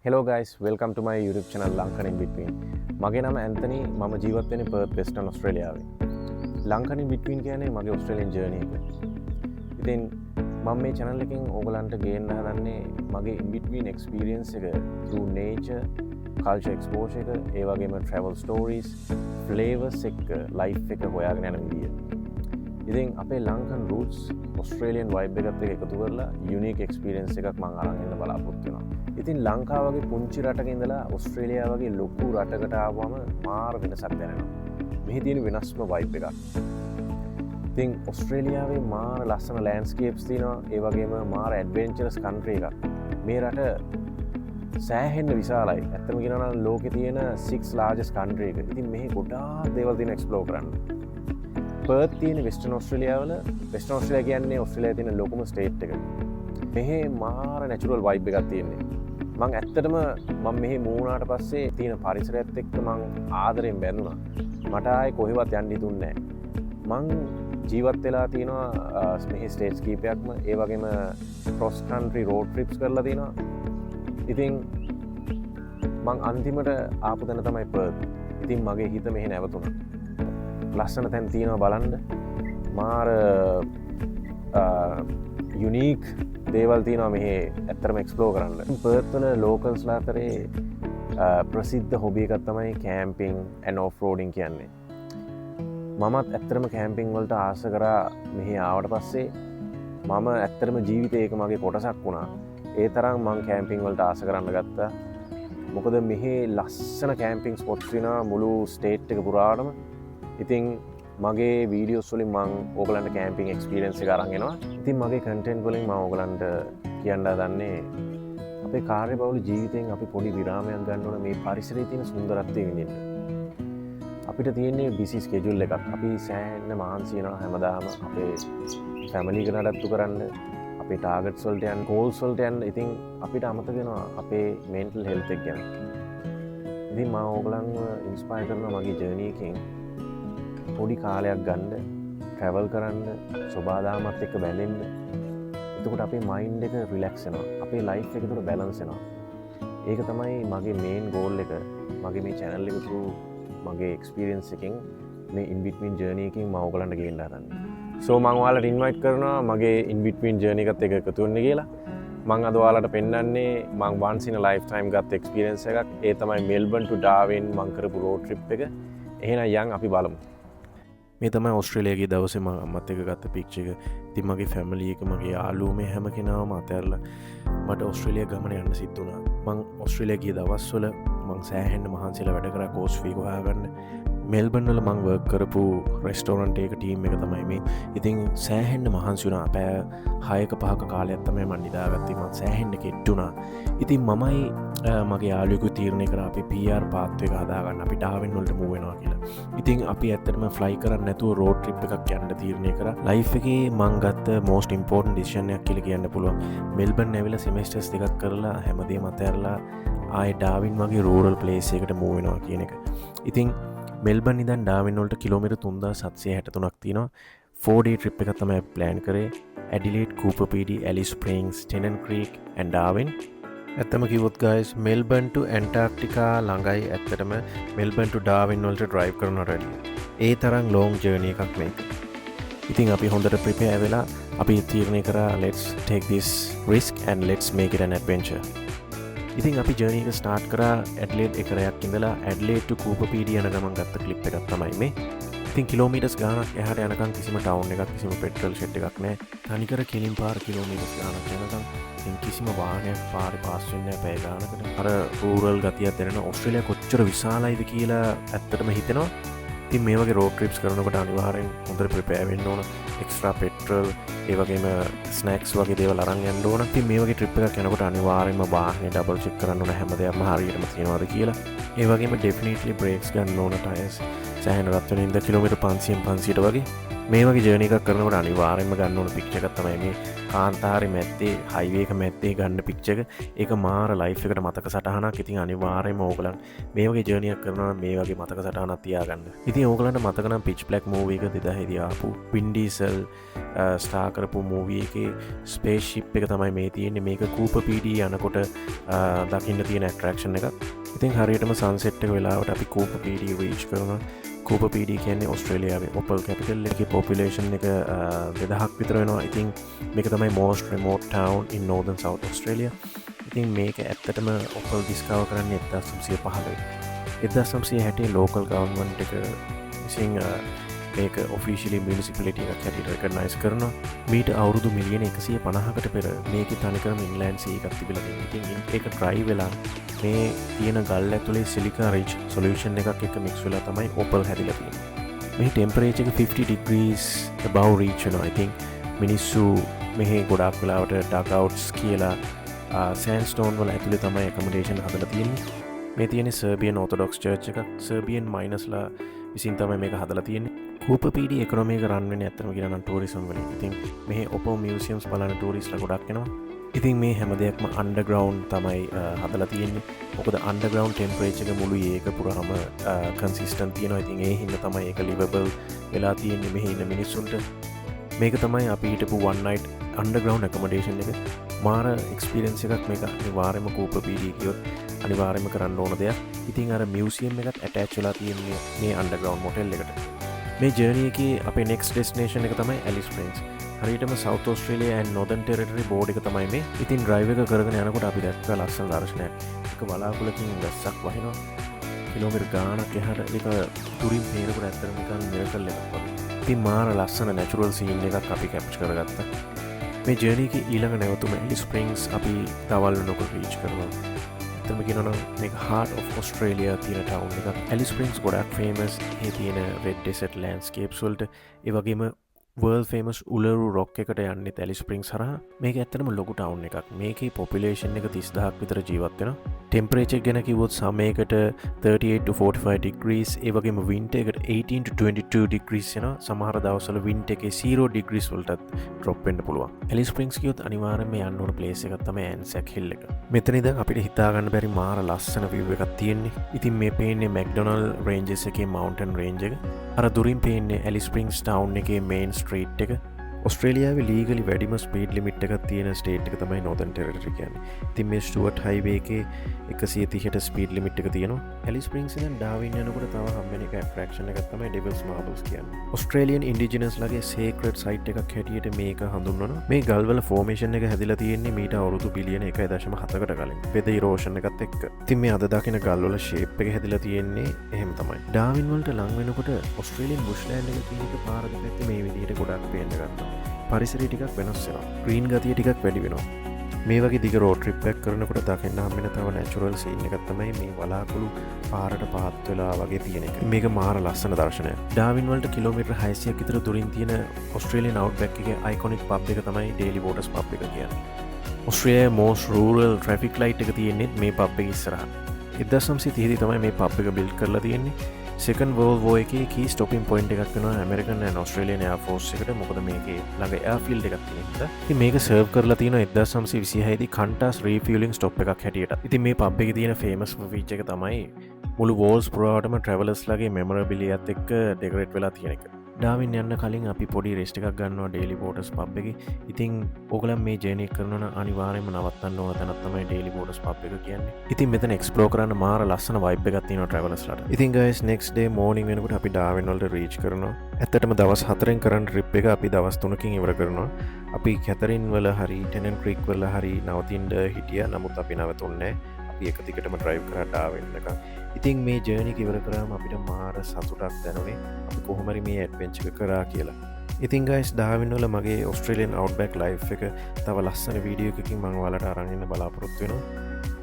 Hello guys, welcome to my YouTube channel Lankan in Between. මගේ නම Anthony මම ජීවත් වෙන්නේ පර්ත් වෙස්ටර්න් ඔස්ට්‍රේලියාවේ. Lankan in Between කියන්නේ මගේ ඔස්ට්‍රේලියන් ජර්නි එක. ඉතින් මම මේ channel එකෙන් ඕගලන්ට ගේන්න හදන්නේ මගේ in between experience එක through nature, culture exposure එක, ඒ වගේම travel stories, flavors එක, life එක හොයාගෙන යන විදිය. ඉතින් අපේ ලංකන් roots ඔස්ට්‍රේලියන් vibe එකත් එක්ක එකතු කරලා unique experience එකක් මම අරන් එන්න බලාපොරොත්තු වෙනවා. ඉතින් ලංකාව වගේ පුංචි රටක ඉඳලා ඔස්ට්‍රේලියාව වගේ ලොකු රටකට ආවම මාර වෙනසක් දැනෙනවා. මෙහි තියෙන වෙනස්ම vibe එකක්. ඉතින් ඔස්ට්‍රේලියාවේ මාර ලස්සන landscapes තියෙනවා. ඒ වගේම මාර adventurous country එකක්. මේ රට සෑහෙන්න විශාලයි. ඇත්තම කියනවා නම් ලෝකේ තියෙන 6th largest country එක. ඉතින් මෙහි ගොඩාක් දේවල් තියෙන explore කරන්න. පර්ත් තියෙන වෙස්ටර්න් ඔස්ට්‍රේලියාව වල වෙස්ටර්න් ඔස්ට්‍රේලියා කියන්නේ ඔස්ට්‍රේලියාවේ තියෙන ලොකුම ස්ටේට් එක. මෙහි මාර නැචරල් vibe එකක් තියෙන්නේ. මං ඇත්තටම මම මෙහි මූුණාට පස්සේ තියෙන පරිසරයත් එක්ක මං ආදරෙන් බැඳුණා. මට ආයේ කොහෙවත් යන්න හිතුන්නේ නැහැ. මං ජීවත් වෙලා තියෙනවා මෙහි ස්ටේට්ස් කීපයක්ම, ඒ වගේම ක්‍රොස් කන්ට්‍රි රෝඩ් ට්‍රිප්ස් කරලා තියෙනවා. ඉතින් මං අන්තිමට ආපු තැන තමයි පර්ත්. ඉතින් මගේ හිත මෙහි නැවතුණා. ලස්සන තැන් තියෙනවා බලන්න. මාර යුනීක් දේවල් තියෙනවා මෙහි ඇත්තටම එක්ස්ප්ලෝර් කරන්න. පර්ත් වල ලෝකල්ස්ලා අතරේ ප්‍රසිද්ධ හොබි එකක් තමයි කැම්පින් ඇන්ඩ් ඔෆ් රෝඩින් කියන්නේ. මමත් ඇත්තටම කැම්පින් වලට ආස කරා මෙහි ආවට පස්සේ මම ඇත්තටම ජීවිතේ ඒක මගේ කොටසක් වුණා. ඒ තරම් මං කැම්පින් වලට ආස කරන්න ගත්තා. මොකද මෙහි ලස්සන කැම්පින් ස්පොට්ස් තියෙනවා මුළු ස්ටේට් එක පුරාටම. ඉතින් මගේ වීඩියෝස් වලින් මං ඕගලන්ට කැම්පින් එක්ස්පීරියන්ස් එක අරන් එනවා. ඉතින් මගේ කන්ටෙන්ට් වලින් මම ඕගලන්ට කියන්න හදන්නේ අපේ කාර්යබහුල ජීවිතයෙන් අපි පොඩි විරාමයක් ගන්න ඕන මේ පරිසරයේ තියෙන සුන්දරත්වය විඳින්න. අපිට තියෙන්නේ බිසි ස්කෙජුල් එකක්. අපි සෑහෙන්න මහන්සි වෙනවා හැමදාම අපේ ෆැමිලි එක නඩත්තු කරන්න, අපේ ටාගට්ස් වලට යන්න, ගෝල්ස් වලට යන්න. ඉතින් අපිට අමතක වෙනවා අපේ මෙන්ටල් හෙල්ත් එක ගැන. ඉතින් මම ඕගලන්ව ඉන්ස්පයර් කරනවා මගේ ජර්නි එකෙන් පොඩි කාලයක් ගන්න, ට්‍රැවල් කරන්න, සොබාදාමත් එක්ක බැඳෙන්න. එතකොට අපේ මයින්ඩ් එක රිලැක්ස් වෙනවා. අපේ ලයිෆ් එක තුළ බැලන්ස් වෙනවා. ඒක තමයි මගේ මේන් ගෝල් එක. මගේ මේ channel එක through මගේ එක්ස්පීරියන්ස් එකෙන් මේ in between journey එකකින් මම ඔයගලන්ට ගේන්න හදන්නේ. So මම ඔයාලට ඉන්වයිට් කරනවා මගේ in between journey එකත් එක්ක එකතු වෙන්න කියලා. මම අද ඔයාලට පෙන්නන්නේ මම once in a lifetime ගත්ත එක්ස්පීරියන්ස් එකක්. ඒ තමයි මෙල්බන් to ඩාවින් මම කරපු road trip එක. එහෙනම් යන් අපි බලමු. මේ තමයි ඔස්ට්‍රේලියාගේ දවසේ මම අම්මත් එක්ක ගත්ත පික්චර් එක. ඉතින් මගේ ෆැමිලි එක, මගේ යාළුවෝ මේ හැම කෙනාම අතහැරලා මට ඔස්ට්‍රේලියා ගමන යන්න සිද්ධ වුණා. මං ඔස්ට්‍රේලියා ගිය දවස්වල මං සෑහෙන්න මහන්සිලා වැඩ කරා කෝස් ෆී හොයාගන්න. මෙල්බන් වල මං වර්ක් කරපු රෙස්ටෝරන්ට් එක ටීම් එක තමයි මේ. ඉතින් සෑහෙන්න මහන්සි වුණා. පැය 6ක 5ක කාලයක් තමයි මං නිදාගත්තේ. මං සෑහෙන්න කෙට්ටුණා. ඉතින් මමයි මගේ යාළුවෙකු තීරණය කරා අපි PR පාත් එක හදාගන්න, අපි ඩාවින් වලට මූව් වෙනවා කියලා. ඉතින් අපි ඇත්තටම ෆ්ලයි කරන්නේ නැතුව රෝඩ් ට්‍රිප් එකක් යන්න තීරණය කරා. ලයිෆ් එකේ මං ගත්ත most important decision එකක් කියලා කියන්න පුළුවන්. මෙල්බන් ඇවිල්ලා සෙමෙස්ටර්ස් දෙකක් කරලා හැමදේම අතහැරලා ආයේ ඩාවින් වගේ රූරල් ප්ලේස් එකකට මූව් වෙනවා කියන එක. ඉතින් මෙල්බන් ඉඳන් ඩාවින් වලට කිලෝමීටර් 3763ක් තියෙනවා. 4-day trip එකක් තමයි ප්ලෑන් කරේ. Adelaide, Coober Pedy, Alice Springs, Tennant Creek and Darwin. ඇත්තම කිව්වොත් guys මෙල්බන් to ඇන්ටාර්ක්ටිකා ළඟයි. ඇත්තටම මෙල්බන් to ඩාවින් වලට ඩ්‍රයිව් කරනවට වැඩිය. ඒ තරම් long journey එකක් මේක. ඉතින් අපි හොඳට prepare වෙලා අපි තීරණය කරා let's take this risk and let's make it an adventure. ඉතින් අපි ජර්නි එක ස්ටාර්ට් කරා ඇඩ්ලේඩ් එක රැයක් ඉඳලා ඇඩ්ලේඩ් to කූපර් පීඩි යන ගමන් ගත්ත ක්ලිප් එකක් තමයි මේ. ඉතින් කිලෝමීටර්ස් ගානක් එහාට යනකම් කිසිම ටවුන් එකක්, කිසිම පෙට්‍රල් ෂෙඩ් එකක් නැහැ. තනිකර කෙලින් පාර කිලෝමීටර්ස් ගානක් යනකම් ඉතින් කිසිම වාහනයක් පාරේ පාස් වෙන්නේ නැහැ පැය ගානකට. අර රූරල් ගතියක් දැනෙන ඔස්ට්‍රේලියා කොච්චර විශාලයිද කියලා ඇත්තටම හිතෙනවා. ඉතින් මේ වගේ රෝඩ් ට්‍රිප්ස් කරනකොට අනිවාර්යෙන් හොඳට ප්‍රිපෙයාර් වෙන්න ඕන. එක්ස්ට්‍රා පෙට්‍රල්, ඒ වගේම ස්නැක්ස් වගේ දේවල් අරන් යන්න ඕන. ඉතින් මේ වගේ ට්‍රිප් එකක් යනකොට අනිවාර්යෙන්ම වාහනේ ඩබල් චෙක් කරන්න ඕන හැම දෙයක්ම හරියටම තියෙනවද කියලා. ඒ වගේම ඩෙෆිනිට්ලි බ්‍රේක්ස් ගන්න ඕන, ටයර්ස් සෑහෙන රත් වෙන ඉඳ කිලෝමීටර් 500 වගේ මේ වගේ ජර්නි එකක් කරනකොට අනිවාර්යෙන්ම ගන්න ඕන පික්චර් එකක් තමයි මේ කාන්තාරේ මැද්දේ හයිවේ එක මැද්දේ ගන්න පික්චර් එක. ඒක මාර ලයිෆ් එකට මතක සටහනක්. ඉතින් අනිවාර්යෙන්ම ඕගලන් මේ වගේ ජර්නි එකක් කරනවා නම් මේ වගේ මතක සටහනක් තියාගන්න. ඉතින් ඕගලන්ට මතක නම් පිච් බ්ලැක් මූවී එක 2000 දී ආපු වින් ඩීසල් ස්ටාර් කරපු මූවී එකේ ස්පේස් ෂිප් එක තමයි මේ තියෙන්නේ. මේක කූපර් PD යනකොට දකින්න තියෙන ඇට්‍රැක්ෂන් එකක්. ඉතින් හරියටම සන්සෙට් එක වෙලාවට අපි කූපර් PD රීච් කරනවා. කූපර් PD කියන්නේ ඔස්ට්‍රේලියාවේ ඔපල් කැපිටල් එකේ පොපියුලේෂන් එක 2000ක් විතර වෙනවා. ඉතින් මේක තමයි most remote town in northern south Australia. ඉතින් මේක ඇත්තටම ඔපල් ඩිස්කවර් කරන්නේ 1915. 1960 local government එක විසින් මේක ඔෆිෂියලි මියුනිසිපැලිටි එකක් හැටියට රෙකග්නයිස් කරනවා. මීට අවුරුදු මිලියන 150කට පෙර මේකේ තනිකරම ඉන්ලෑන්ඩ් සී එකක් තිබිලා තියෙනවා. ඉතින් ඒක ඩ්‍රයි වෙලා මේ තියෙන ගල් ඇතුලේ සිලිකා රිච් සොලියුෂන් එකක් එක මික්ස් වෙලා තමයි ඔපල් හැදිලා තියෙන්නේ. මේ ටෙම්පරේචර් එක 50 degrees above reach වෙනවා. I think මිනිස්සු මෙහි ගොඩාක් වෙලාවට ඩක් අවුට්ස් කියලා සෑන්ඩ්ස්ටෝන් වල ඇතුලේ තමයි ඇකොමොඩේෂන් හදලා තියෙන්නේ. මේ තියෙන්නේ සර්බියන් ඔර්තොඩොක්ස් චර්ච් එකක්. සර්බියන් මයිනර්ස්ලා විසින් තමයි මේක හදලා තියෙන්නේ. කූපර් PD එකොනොමි එක රන් වෙන්නේ ඇත්තටම කියනවා නම් ටූරිසම් වලින්. ඉතින් මෙහි ඔපල් මියුසියම්ස් බලන ටූරිස්ට්ලා ගොඩක් එනවා. ඉතින් මේ හැම දෙයක්ම අන්ඩර්ග්‍රවුන්ඩ් තමයි හදලා තියෙන්නේ. මොකද අන්ඩර්ග්‍රවුන්ඩ් ටෙම්පරේචර් එක මුළු ඒක පුරාම කන්සිස්ටන්ට් තියෙනවා. ඉතින් ඒ හින්දා තමයි ඒක ලිවබල් වෙලා තියෙන්නේ මෙහි ඉන්න මිනිස්සුන්ට. මේක තමයි අපි හිටපු one night underground accommodation එක. මාර එක්ස්පීරියන්ස් එකක් මේක. අනිවාර්යයෙන්ම කූපර් PD කියොත් අනිවාර්යයෙන්ම කරන්න ඕන දෙයක්. ඉතින් අර මියුසියම් එකත් ඇටච් වෙලා තියෙන්නේ මේ අන්ඩර්ග්‍රවුන්ඩ් මොටෙල් එකට. මේ ජර්නි එකේ අපේ next destination එක තමයි Alice Springs. හරියටම South Australia and Northern Territory board එක තමයි මේ. ඉතින් drive එක කරගෙන යනකොට අපි දැක්ක ලස්සන දර්ශනයක්. එක බලාකුලකින් වැස්සක් වහිනවා. කිලෝමීටර් ගාණක් එහාට ඒක දුරින් පේනකොට ඇත්තටම නිකන් මිරකල් එකක් වගේ. ඉතින් මාර ලස්සන natural scene එකක් අපි capture කරගත්තා. මේ ජර්නි එකේ ඊළඟ නැවතුම Alice Springs අපි දවල් වෙනකොට reach කරනවා. ඇත්තටම කියනවා නම් මේක heart of Australia තියෙන town එකක්. Alice Springs ගොඩක් famous. ඒ තියෙන red desert landscapes වලට ඒ වගේම world famous උලරු රොක් එකට යන්නේ Alice Springs හරහා. මේක ඇත්තටම ලොකු ටවුන් එකක්. මේකේ population එක 30000ක් විතර ජීවත් වෙනවා. ටෙම්පරේචර් ගැන කිව්වොත් සමයකට 38 to 45 degrees, ඒ වගේම winter එකට 18 to 22 degrees වෙනවා. සමහර දවස්වල winter එකේ 0 degrees වලටත් drop වෙන්න පුළුවන්. Alice Springs කියොත් අනිවාර්යයෙන්ම යන්න ඕන place එකක් තමයි Anzac Hill එක. මෙතන ඉඳන් අපිට හිතා ගන්න බැරි මාර ලස්සන view එකක් තියෙන්නේ. ඉතින් මේ පේන්නේ McDonnell Ranges එකේ mountain range එක. අර දුරින් පේන්නේ Alice Springs town එකේ main ස්ට්‍රීට් එක. ඔස්ට්‍රේලියාවේ ලීගලි වැඩිම ස්පීඩ් ලිමිට් එකක් තියෙන ස්ටේට් එක තමයි Northern Territory කියන්නේ. ඉතින් මේ ස්ටුවර්ට් හයිවේ එකේ 130ට ස්පීඩ් ලිමිට් එක තියෙනවා. Alice Springs ඉඳන් ඩාවින් යනකොට තව හම්බෙන එක ඇට්‍රැක්ෂන් එකක් තමයි Devil's Marbles කියන්නේ. ඔස්ට්‍රේලියන් ඉන්ඩිජිනස් ලගේ සේක්‍රඩ් සයිට් එකක් හැටියට මේක හඳුන්වනවා. මේ ගල්වල ෆෝමේෂන් එක හැදිලා තියෙන්නේ මීට අවුරුදු බිලියන 1.7කට කලින්. වෙද ඉරෝෂන් එකත් එක්ක. ඉතින් මේ අද දකින ගල්වල ෂේප් එක හැදිලා තියෙන්නේ එහෙම තමයි. ඩාවින් වලට ලං වෙනකොට ඔස්ට්‍රේලියන් බුෂ්ලෑන්ඩ් එක තියෙන පාර දෙපැත්තේ මේ විදිහට ගොඩක් පේන්න ගන්නවා. පරිසරය ටිකක් වෙනස් වෙනවා. ග්‍රීන් ගතිය ටිකක් වැඩි වෙනවා. මේ වගේ දිග රෝඩ් ට්‍රිප් එකක් කරනකොට දකින්න හම්බෙන තව නැචරල් සීන් එකක් තමයි මේ වලාකුළු පාරට පහත් වෙලා වගේ තියෙන එක. මේක මාර ලස්සන දර්ශනයක්. ඩාවින් වලට කිලෝමීටර් 600ක් විතර දුරින් තියෙන ඔස්ට්‍රේලියන් අවුට්බැක් එකේ අයිකොනික් පබ් එක තමයි Daily Waters පබ් එක කියන්නේ. ඔස්ට්‍රේලියාවේ most rural traffic light එක තියෙන්නේ මේ පබ් එකේ ඉස්සරහා. 1930 දී තමයි මේ පබ් එක බිල්ඩ් කරලා තියෙන්නේ. Second World War එකේ key stopping point එකක් වෙනවා American and Australian Air Force එකට. මොකද මේකේ ළඟ airfield එකක් තියෙන නිසා. ඉතින් මේක serve කරලා තියෙනවා 1926 දී Qantas refueling stop එකක් හැටියට. ඉතින් මේ pub එකේ තියෙන famous feature එක තමයි මුළු walls පුරාවටම travelers ලගේ memorabilia එකත් එක්ක decorate වෙලා තියෙන එක. ඩාවින් යන්න කලින් අපි පොඩි රෙස්ට් එකක් ගන්නවා Daily Waters pub එකේ. ඉතින් ඕගලන් මේ ජර්නි එක කරනවා නම් අනිවාර්යයෙන්ම නවත්තන්න ඕන තැනක් තමයි Daily Waters pub එක කියන්නේ. ඉතින් මෙතන explore කරන්න මාර ලස්සන vibe එකක් තියෙනවා travelerස්ලාට. ඉතින් guys next day morning වෙනකොට අපි ඩාවින් වලට reach කරනවා. ඇත්තටම දවස් 4න් කරන trip එක අපි දවස් 3කින් ඉවර කරනවා. අපි කැතරින් වල හරි Tennant Creek වල හරි නවතින්න හිටියා. නමුත් අපි නවතුන්නේ නැහැ. අපි එක දිගටම drive කරා ඩාවින් එක. ඉතින් මේ ජර්නි එක ඉවර කරාම අපිට මාර සතුටක් දැනුනේ. අපි කොහොම හරි මේ ඇඩ්වෙන්චර් එක කරා කියලා. ඉතින් guys ඩාවින් වල මගේ Australian Outback life එක තව ලස්සන වීඩියෝ එකකින් මම ඔයාලට අරන් එන්න බලාපොරොත්තු වෙනවා.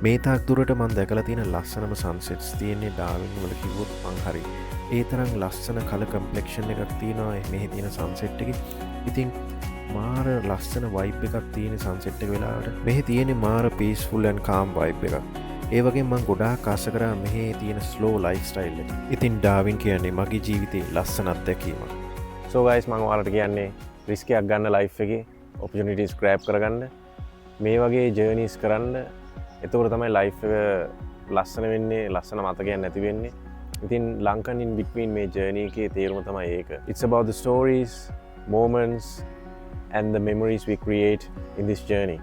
මේ තාක් දුරට මම දැකලා තියෙන ලස්සනම sunsets තියෙන්නේ ඩාවින් වල කිව්වොත් මං හරි. ඒ තරම් ලස්සන color complexion එකක් තියෙනවා මෙහි තියෙන sunset එකේ. ඉතින් මාර ලස්සන vibe එකක් තියෙන sunset එක වෙලාවට. මෙහි තියෙන්නේ මාර peaceful and calm vibe එකක්. ඒවගේ මං ගොඩාක් ආස කරා මෙහි තියෙන ස්ලෝ ලයිෆ් ස්ටයිල් එක. ඉතින් ඩාවින් කියන්නේ මගේ ජීවිතේ ලස්සන අත්දැකීම. So guys මම ඔයාලට කියන්නේ රිස්ක් එකක් ගන්න ලයිෆ් එකේ opportunities grab කරගන්න. මේ වගේ ජර්නීස් කරන්න. එතකොට තමයි ලයිෆ් එක ලස්සන වෙන්නේ, ලස්සන මතකයක් නැති වෙන්නේ. ඉතින් ලංකන් in between මේ ජර්නී එකේ තේරුම තමයි ඒක. It's about the stories, moments and the memories we create in this journey.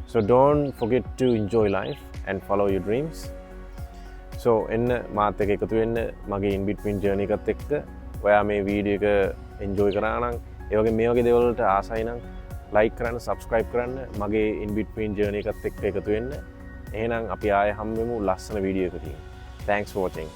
So don't forget to enjoy life and follow your dreams. So එන්න මාත් එක්ක එකතු වෙන්න මගේ in between journey එකත් එක්ක. ඔයා මේ වීඩියෝ එක enjoy කරා නම් ඒ වගේ මේ වගේ දේවල් වලට ආසයි නම් like කරන්න, subscribe කරන්න, මගේ in between journey එකත් එක්ක එකතු වෙන්න. එහෙනම් අපි ආයෙ හම්බෙමු ලස්සන වීඩියෝ එකකින්. Thanks for watching.